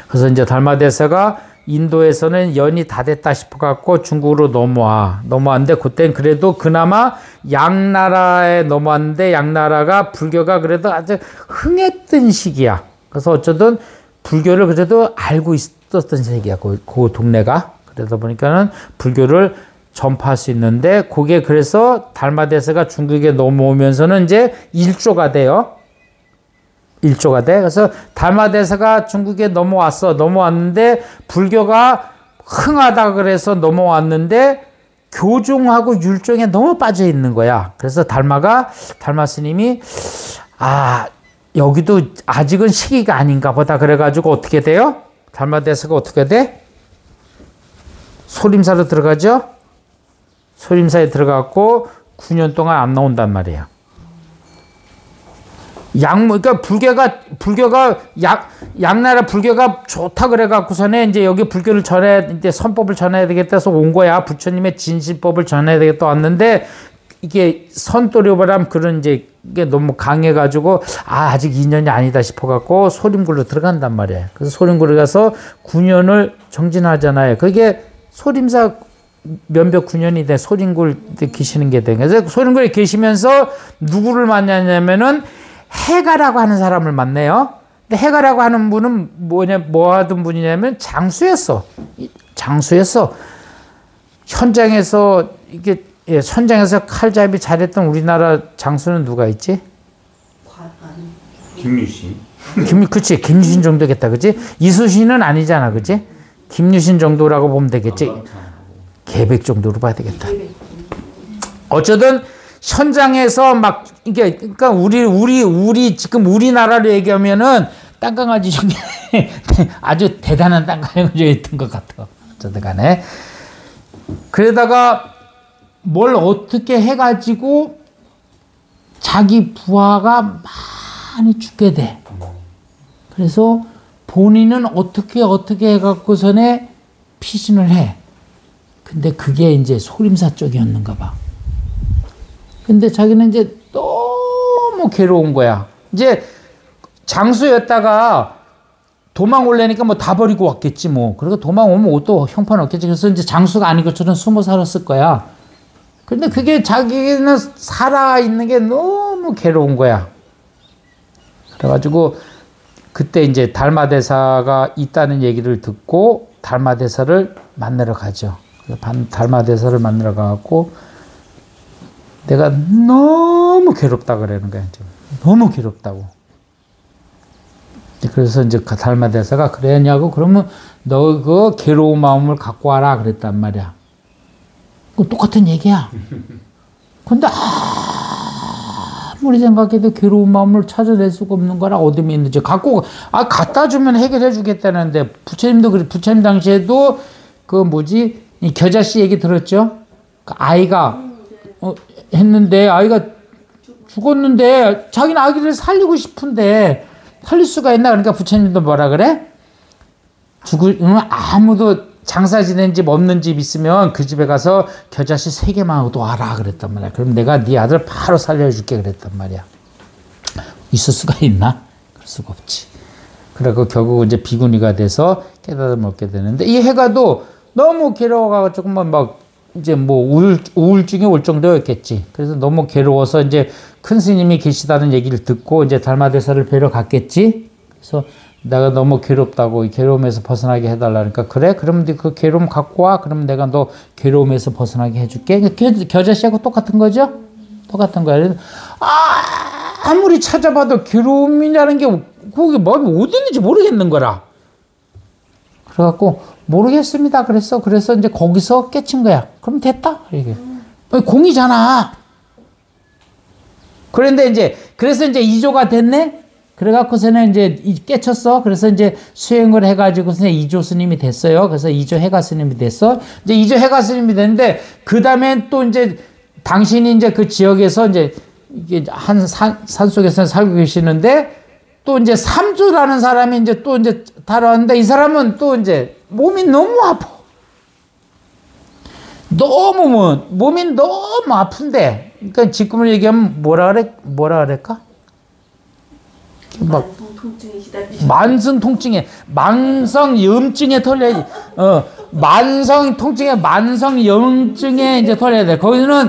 그래서 이제 달마대사가 인도에서는 연이 다 됐다 싶어갖고 중국으로 넘어왔는데 그땐 그래도 그나마 양나라에 넘어왔는데 양나라가 불교가 그래도 아주 흥했던 시기야. 그래서 어쩌든 불교를 그래도 알고 있었던 시기야. 그 동네가. 그러다 보니까는 불교를 전파할 수 있는데 그게 그래서 달마대사가 중국에 넘어오면서는 이제 일조가 돼요. 일조가 돼. 그래서 달마대사가 중국에 넘어왔는데 불교가 흥하다 그래서 넘어왔는데 교종하고 율종에 너무 빠져 있는 거야. 그래서 달마 스님이 여기도 아직은 시기가 아닌가 보다 그래가지고 어떻게 돼요? 달마대사가 어떻게 돼? 소림사로 들어가죠? 소림사에 들어갔고 9년 동안 안 나온단 말이에요. 그러니까 불교가 양나라 불교가 좋다 그래갖고서는 이제 여기 불교를 이제 선법을 전해야 되겠다 해서 온 거야. 부처님의 진실법을 전해야 되겠다 왔는데 이게 선도료바람 그런 이제 이게 너무 강해가지고 아직 2년이 아니다 싶어갖고 소림굴로 들어간단 말이에요. 그래서 소림굴에 가서 9년을 정진하잖아요. 그게 소림사 면벽 9년이 돼 소림굴 계시는 게 돼. 그래서 소림굴에 계시면서 누구를 만나냐면은 해가라고 하는 사람을 만나요. 근데 해가라고 하는 분은 뭐 하던 분이냐면 장수였어. 현장에서 현장에서 칼잡이 잘했던 우리나라 장수는 누가 있지? 김유신. 그치. 김유신 정도겠다. 그치? 이수신은 아니잖아. 그치? 김유신 정도라고 보면 되겠지. 계백 정도로 봐야 되겠다. 어쩌든 현장에서 막 이게 그러니까 우리 지금 우리나라로 얘기하면은 땅강아지 중에 아주 대단한 땅강아지가 있던 것 같아. 어쨌든 간에 그러다가 뭘 어떻게 해가지고 자기 부하가 많이 죽게 돼. 그래서 본인은 어떻게 해갖고서는 피신을 해. 근데 그게 이제 소림사 쪽이었는가 봐. 근데 자기는 이제 너무 괴로운 거야. 이제 장수였다가 도망 올래니까 뭐 다 버리고 왔겠지 뭐. 그리고 도망 오면 또 형편 없겠지. 그래서 이제 장수가 아닌 것처럼 숨어 살았을 거야. 근데 그게 자기는 살아있는 게 너무 괴로운 거야. 그래가지고 그때 이제 달마대사가 있다는 얘기를 듣고 달마대사를 만나러 가죠. 달마대사를 만나러 가고 내가 너무 괴롭다 그러는 거야. 이제. 너무 괴롭다고. 그래서 이제 달마대사가 그랬냐고 그러면 너 그 괴로운 마음을 갖고 와라 그랬단 말이야. 그 똑같은 얘기야. 근데 아무리 생각해도 괴로운 마음을 찾아낼 수가 없는 거라 어둠이 있는지 갖다 주면 해결해 주겠다는데 부처님 당시에도 이 겨자씨 얘기 들었죠? 그 아이가 했는데 아이가 죽었는데 자기는 아기를 살리고 싶은데 살릴 수가 있나? 그러니까 부처님도 뭐라 그래? 아무도 장사 지낸 집 없는 집 있으면 그 집에 가서 겨자씨 3개만 얻어 와라 그랬단 말이야. 그럼 내가 네 아들 바로 살려줄게 그랬단 말이야. 있을 수가 있나? 그럴 수가 없지. 그래서 결국 이제 비구니가 돼서 깨달음을 얻게 되는데 이 해가도 너무 괴로워가지고 막 이제 뭐 우울증이 올 정도였겠지. 그래서 너무 괴로워서 이제 큰 스님이 계시다는 얘기를 듣고 이제 달마대사를 뵈러 갔겠지. 그래서 내가 너무 괴롭다고 이 괴로움에서 벗어나게 해달라니까 그래? 그러면 그 괴로움 갖고 와. 그러면 내가 너 괴로움에서 벗어나게 해줄게. 겨자씨하고 똑같은 거죠? 똑같은 거야. 아무리 찾아봐도 괴로움이라는 게 거기 마음이 어디 있는지 모르겠는 거라. 그래갖고 모르겠습니다. 그래서 이제 거기서 깨친 거야. 그럼 됐다. 이게 공이잖아. 그런데 그래서 이제 2조가 됐네. 그래갖고서는 이제 깨쳤어. 그래서 이제 수행을 해가지고서 2조 스님이 됐어요. 그래서 2조 해가 스님이 됐어. 이제 2조 해가 스님이 됐는데 그 다음에 또 이제 당신이 이제 그 지역에서 이제 이게 한 산 속에서 살고 계시는데 또 이제 3조라는 사람이 이제 또 이제 달아왔는데 이 사람은 또 이제 몸이 너무 아파. 몸이 너무 아픈데, 그러니까 지금을 얘기하면 뭐라 그럴까? 막 만성 통증에, 만성 염증에 털려야지. 만성 통증에, 만성 염증에 이제 털려야 돼. 거기는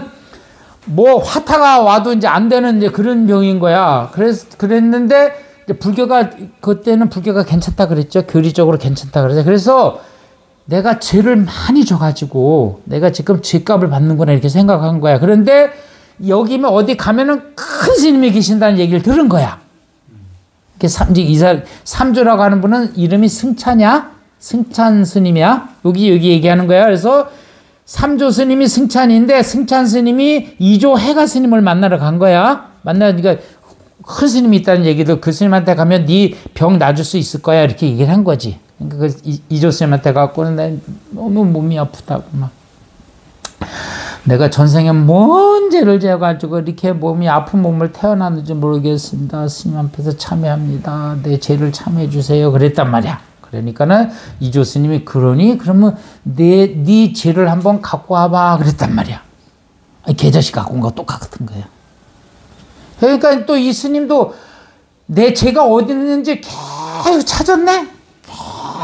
뭐 화타가 와도 이제 안 되는 이제 그런 병인 거야. 그랬는데 이제 그때는 불교가 괜찮다 그랬죠. 교리적으로 괜찮다 그랬죠. 그래서 내가 죄를 많이 져가지고 내가 지금 죄값을 받는구나 이렇게 생각한 거야. 그런데 여기면 어디 가면은 큰 스님이 계신다는 얘기를 들은 거야. 삼조라고 하는 분은 이름이 승찬이야? 승찬 스님이야? 여기 얘기하는 거야. 그래서 3조 스님이 승찬인데 승찬 스님이 2조 해가 스님을 만나러 간 거야. 그러니까 큰 스님이 있다는 얘기도 그 스님한테 가면 네 병 놔줄 수 있을 거야 이렇게 얘기를 한 거지. 그러니까 그 2조 스님한테 갖고는 너무 몸이 아프다고 막 내가 전생에 뭔 죄를 지어가지고 이렇게 몸이 아픈 몸을 태어났는지 모르겠습니다. 스님 앞에서 참회합니다. 내 죄를 참회해 주세요. 그랬단 말이야. 그러니까는 이조 스님이 그러면 네 죄를 한번 갖고 와봐 그랬단 말이야. 개자식 갖고 온 거 똑같은 거야. 그러니까 또 이 스님도 내 죄가 어디 있는지 계속 찾았네.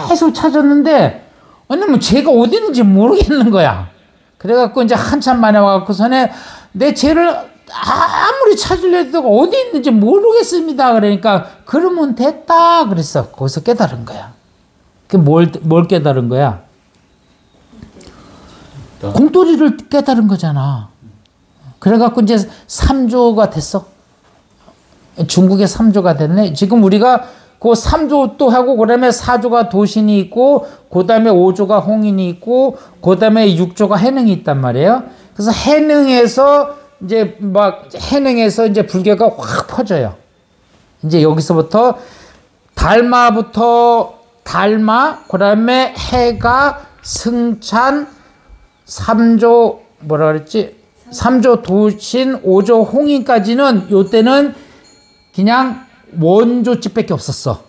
계속 찾았는데 뭐 죄가 어디 있는지 모르겠는 거야. 그래갖고 이제 한참 만에 와갖고서는 내 죄를 아무리 찾으려도 어디 있는지 모르겠습니다. 그러니까 그러면 됐다 그랬어. 거기서 깨달은 거야. 뭘 깨달은 거야? 공돌이를 깨달은 거잖아. 그래갖고 이제 3조가 됐어. 중국의 3조가 됐네. 지금 우리가 그 3조 또 하고 그다음에 4조가 도신이 있고 그다음에 5조가 홍인이 있고 그다음에 6조가 해능이 있단 말이에요. 그래서 해능에서 이제 불교가 확 퍼져요. 이제 여기서부터 달마 그다음에 해가 승찬 3조 뭐라 그랬지? 3조 도신 5조 홍인까지는 요때는 그냥 원조집밖에 없었어.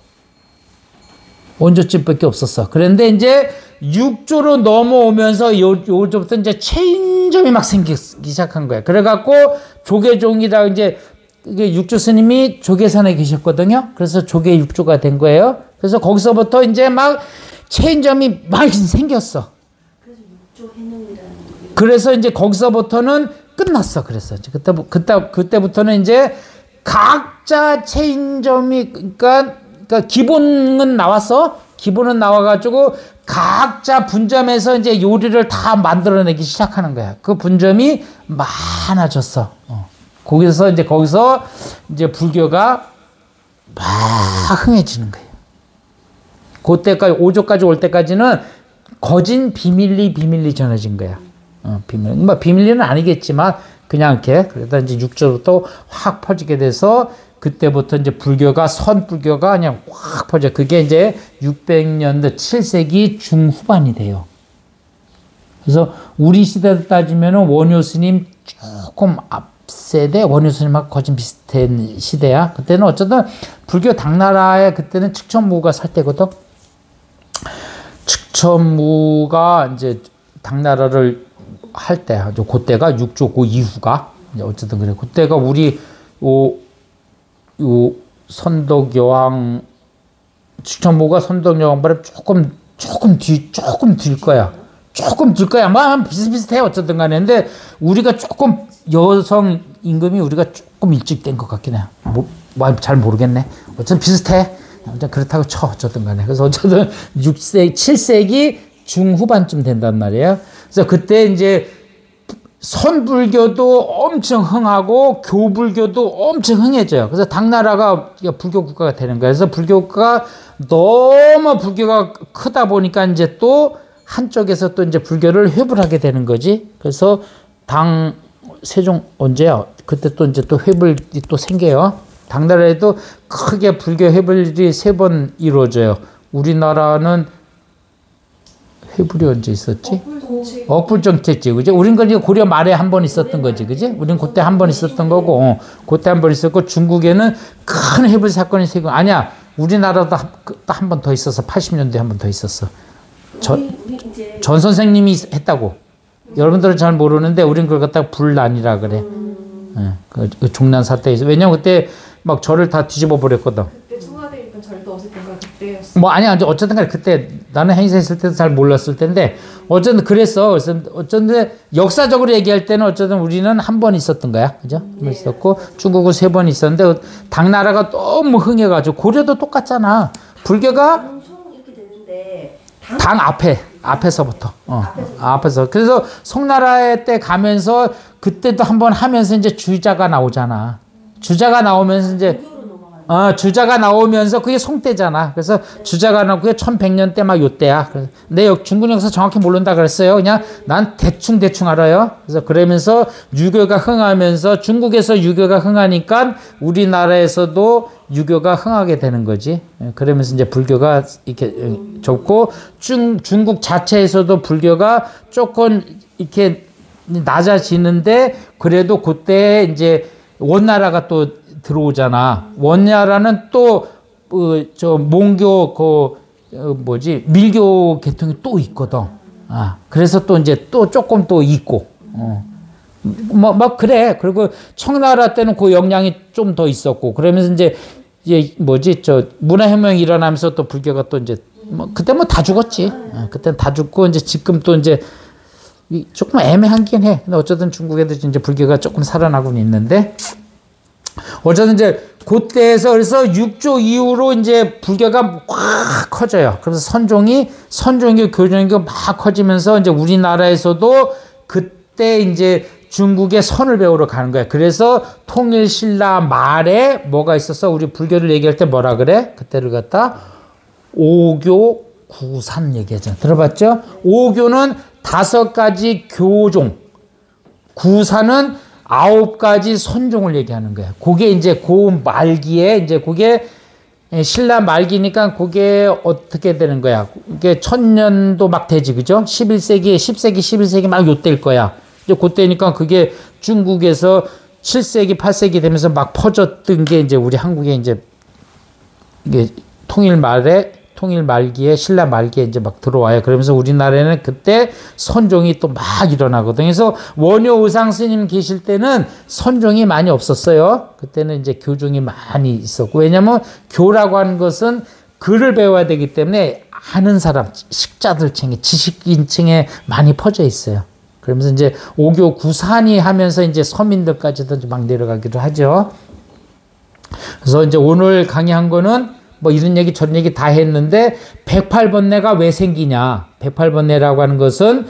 원조집밖에 없었어. 그런데 이제 6조로 넘어오면서 요조부터 이제 체인점이 막 생기기 시작한 거야. 그래갖고 조계종이라 이제 이게 6조 스님이 조계산에 계셨거든요. 그래서 조계 6조가 된 거예요. 그래서 거기서부터 이제 막 체인점이 막 생겼어. 그래서 6조 해능이라는 그래서 이제 거기서부터는 끝났어. 그래서 그때부터는 이제 각자 체인점이 그러니까 기본은 나왔어. 기본은 나와가지고 각자 분점에서 이제 요리를 다 만들어내기 시작하는 거야. 그 분점이 많아졌어. 거기서 이제 불교가 막 흥해지는 거예요. 그때까지 5조까지 올 때까지는 거진 비밀리 전해진 거야. 비밀리는 아니겠지만 그냥 이렇게 그러다 이제 6조부터 확 퍼지게 돼서 그때부터 이제 불교가 선불교가 그냥 확 퍼져. 그게 이제 600년대 7세기 중후반이 돼요. 그래서 우리 시대로 따지면은 원효 스님 조금 앞세대 원효 스님하고 거진 비슷한 시대야. 그때는 어쨌든 불교 당나라에 그때는 측천무가 살 때거든. 측천무가 이제 당나라를 할 때, 그때가 6조 그 이후가 어쨌든 그래. 그때가 우리 요 선덕여왕 측천무가 선덕여왕보다 조금 뒤일 거야. 조금 뒤일 거야. 아마 비슷비슷해 어쨌든 간에. 근데 우리가 조금 여성 임금이 우리가 조금 일찍 된 것 같긴 해. 잘 모르겠네. 어쨌든 비슷해. 그렇다고 쳐 어쨌든 간에. 그래서 어쨌든 7세기 중후반쯤 된단 말이에요. 그래서 그때 이제 선불교도 엄청 흥하고 교불교도 엄청 흥해져요. 그래서 당나라가 불교 국가가 되는 거예요. 그래서 불교가 너무 불교가 크다 보니까 이제 또 한쪽에서 또 이제 불교를 회불하게 되는 거지. 그래서 당 세종 언제야? 그때 또 이제 또 회불이 또 생겨요. 당나라에도 크게 불교 회불이 3번 이루어져요. 우리나라는 회불이 언제 있었지? 억불정치했지, 그지? 우린 그러니까 고려 말에 한 번 있었던 거지, 그지? 우린 그때 한 번 있었던 거고, 그때 한 번 있었고, 중국에는 큰 회불 사건이 생기고, 아니야, 우리나라도 한 번 더 있었어. 80년대에 한 번 더 있었어. 전 선생님이 했다고. 여러분들은 잘 모르는데, 우린 그걸 갖다가 불난이라 그래. 그 종난 사태에서. 왜냐면 그때 막 절을 다 뒤집어 버렸거든. 그때 청와대에 있던 절도 없었던 거 그때였어. 뭐 아니야, 어쨌든 간에 그때 나는 행사 했을 때도 잘 몰랐을 텐데 어쨌든 그랬어. 그래서 어쨌든 역사적으로 얘기할 때는 어쨌든 우리는 한 번 있었던 거야, 그죠? 네. 있었고 중국은 3번 있었는데 당나라가 너무 흥해가지고 고려도 똑같잖아. 불교가 이렇게 되는데 당 앞에서부터 앞에서. 그래서 송나라 때 가면서 그때도 한번 하면서 이제 주자가 나오잖아. 주자가 나오면서 이제 주자가 나오면서 그게 송때잖아. 그래서 주자가 나오고 그게 1100년 때 막 요때야. 근데 중국 역사 정확히 모른다 그랬어요. 그냥 난 대충 알아요. 그래서 그러면서 유교가 흥하면서 중국에서 유교가 흥하니까 우리나라에서도 유교가 흥하게 되는 거지. 그러면서 이제 불교가 이렇게 좋고 중국 자체에서도 불교가 조금 이렇게 낮아지는데 그래도 그때 이제 원나라가 또 들어오잖아. 원나라는 또 몽교 밀교 계통이 또 있거든. 그래서 또 이제 또 조금 또 있고. 막 그래. 그리고 청나라 때는 그 영향이 좀 더 있었고. 그러면서 이제 문화혁명이 일어나면서 또 불교가 또 이제 그때 뭐 다 죽었지. 그때는 다 죽고 이제 지금 또 이제 조금 애매하긴 해. 근데 어쨌든 중국에도 이제 불교가 조금 살아나고는 있는데. 어쨌든 이제 그때에서 그래서 6조 이후로 이제 불교가 확 커져요. 그래서 선종교, 교종교 막 커지면서 이제 우리나라에서도 그때 이제 중국의 선을 배우러 가는 거야. 그래서 통일신라 말에 뭐가 있었어? 우리 불교를 얘기할 때 뭐라 그래? 그때를 갖다 오교 구산 얘기하잖아. 들어봤죠? 오교는 5가지 교종, 구산은 9가지 선종을 얘기하는 거야. 그게 이제 그 말기에 이제 그게 신라 말기니까 그게 어떻게 되는 거야? 이게 1000년도 막 되지, 그죠? 11세기, 10세기, 11세기 막 요때일 거야. 이제 그때니까 그게 중국에서 7세기, 8세기 되면서 막 퍼졌던 게 이제 우리 한국에 이제 이게 통일 말기에 신라 말기에 이제 막 들어와요. 그러면서 우리나라에는 그때 선종이 또 막 일어나거든요. 그래서 원효 의상 스님 계실 때는 선종이 많이 없었어요. 그때는 이제 교종이 많이 있었고, 왜냐면 교라고 하는 것은 글을 배워야 되기 때문에 아는 사람, 식자들층에, 지식인층에 많이 퍼져 있어요. 그러면서 이제 오교 구산이 하면서 이제 서민들까지도 막 내려가기도 하죠. 그래서 이제 오늘 강의한 거는 뭐 이런 얘기 저런 얘기 다 했는데 108번뇌가 왜 생기냐. 108번뇌라고 하는 것은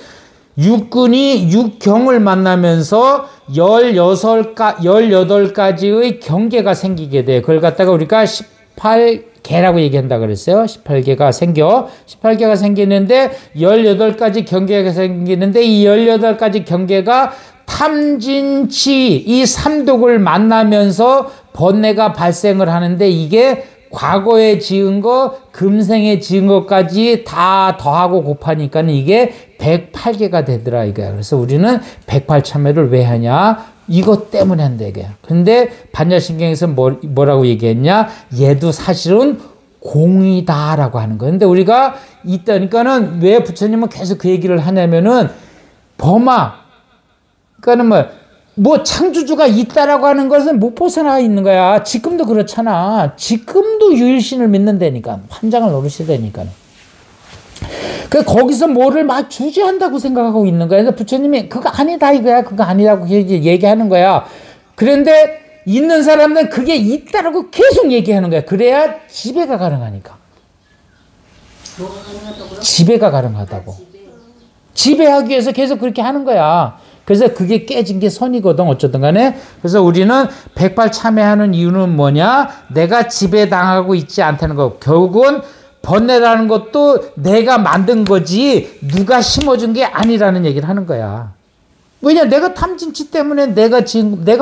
육군이 육경을 만나면서 18가지의 경계가 생기게 돼. 그걸 갖다가 우리가 18개라고 얘기한다 그랬어요. 18개가 생겨. 18개가 생기는데 18가지 경계가 생기는데 이 18가지 경계가 탐진치 이 삼독을 만나면서 번뇌가 발생을 하는데 이게 과거에 지은 거, 금생에 지은 것까지 다 더하고 곱하니까는 이게 108개가 되더라, 이거야. 그래서 우리는 108참회를 왜 하냐? 이것 때문에 한다, 이거야. 근데 반야신경에서 뭐라고 얘기했냐? 얘도 사실은 공이다라고 하는 거야. 근데 우리가 있다니까는 왜 부처님은 계속 그 얘기를 하냐면은 그러니까는 뭐 창조주가 있다라고 하는 것은 못 벗어나 있는 거야. 지금도 그렇잖아. 지금도 유일신을 믿는다니까. 환장을 노릇이다니까. 거기서 뭐를 막 주제한다고 생각하고 있는 거야. 그래서 부처님이 그거 아니다 이거야. 그거 아니라고 얘기하는 거야. 그런데 있는 사람들은 그게 있다라고 계속 얘기하는 거야. 그래야 지배가 가능하니까. 뭐가 가능하다고요? 지배가 가능하다고. 지배하기 위해서 계속 그렇게 하는 거야. 그래서 그게 깨진 게 선이거든, 어쩌든 간에. 그래서 우리는 108 참여하는 이유는 뭐냐? 내가 지배당하고 있지 않다는 거. 결국은 번뇌라는 것도 내가 만든 거지 누가 심어준 게 아니라는 얘기를 하는 거야. 왜냐? 내가 탐진치 때문에 내가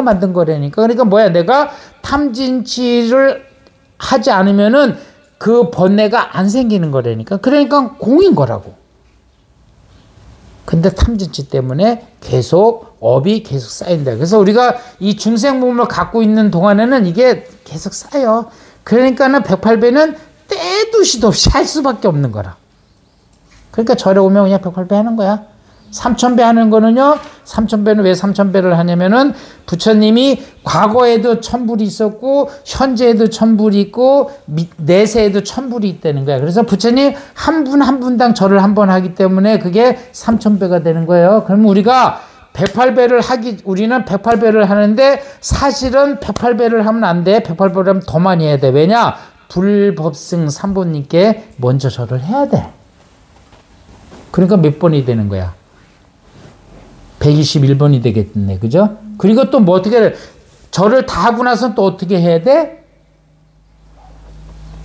만든 거라니까. 그러니까 뭐야? 내가 탐진치를 하지 않으면은 그 번뇌가 안 생기는 거라니까. 그러니까 공인 거라고. 근데 탐진치 때문에 계속 업이 계속 쌓인다. 그래서 우리가 이 중생 몸을 갖고 있는 동안에는 이게 계속 쌓여. 그러니까는 108배는 때도 시도 없이 할 수밖에 없는 거라. 그러니까 절에 오면 그냥 108배 하는 거야. 3000배 하는 거는요, 3000배는 왜 3000배를 하냐면은 부처님이 과거에도 1000불이 있었고, 현재에도 1000불이 있고, 내세에도 1000불이 있다는 거야. 그래서 부처님 한 분 한 분당 절을 한 번 하기 때문에 그게 3000배가 되는 거예요. 그럼 우리가 108배를 우리는 108배를 하는데 사실은 108배를 하면 안 돼. 108배를 하면 더 많이 해야 돼. 왜냐? 불법승 삼보님께 먼저 절을 해야 돼. 그러니까 몇 번이 되는 거야? 121번이 되겠네. 그죠? 그리고 또 뭐 어떻게 해? 절을 다 하고 나서 또 어떻게 해야 돼?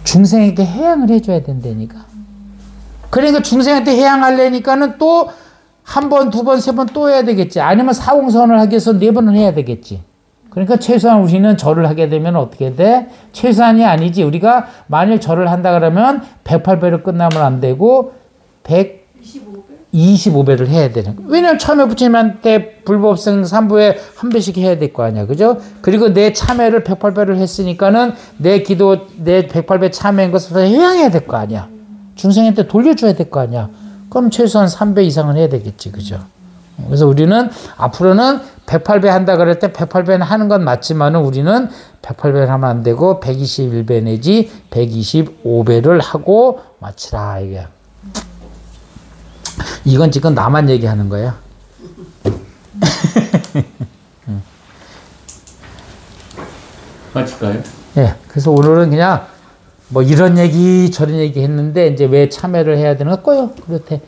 중생에게 해양을 해줘야 된다니까. 그러니까 중생한테 해양하려니까는 또 한 번, 두 번, 세 번 또 해야 되겠지. 아니면 사공선을 하기 위해서 4번은 해야 되겠지. 그러니까 최소한 우리는 절을 하게 되면 어떻게 돼? 최소한이 아니지. 우리가 만일 절을 한다 그러면 108배로 끝나면 안 되고 125배를 해야 되는 거야. 왜냐면 처음에 부처님한테 불법성 3부에 한 배씩 해야 될 거 아니야. 그죠? 그리고 내 참회를 108배를 했으니까는 내 기도, 내 108배 참회한 것을 회양해야 될 거 아니야. 중생한테 돌려줘야 될 거 아니야. 그럼 최소한 3배 이상은 해야 되겠지. 그죠? 그래서 우리는 앞으로는 108배 한다 그럴 때 108배는 하는 건 맞지만은 우리는 108배를 하면 안 되고 121배 내지 125배를 하고 마치라. 이건 지금 나만 얘기하는 거야. 마칠까요? 예. 그래서 오늘은 그냥 뭐 이런 얘기 저런 얘기 했는데 이제 왜 참여를 해야 되는 거 꺼요. 그렇대.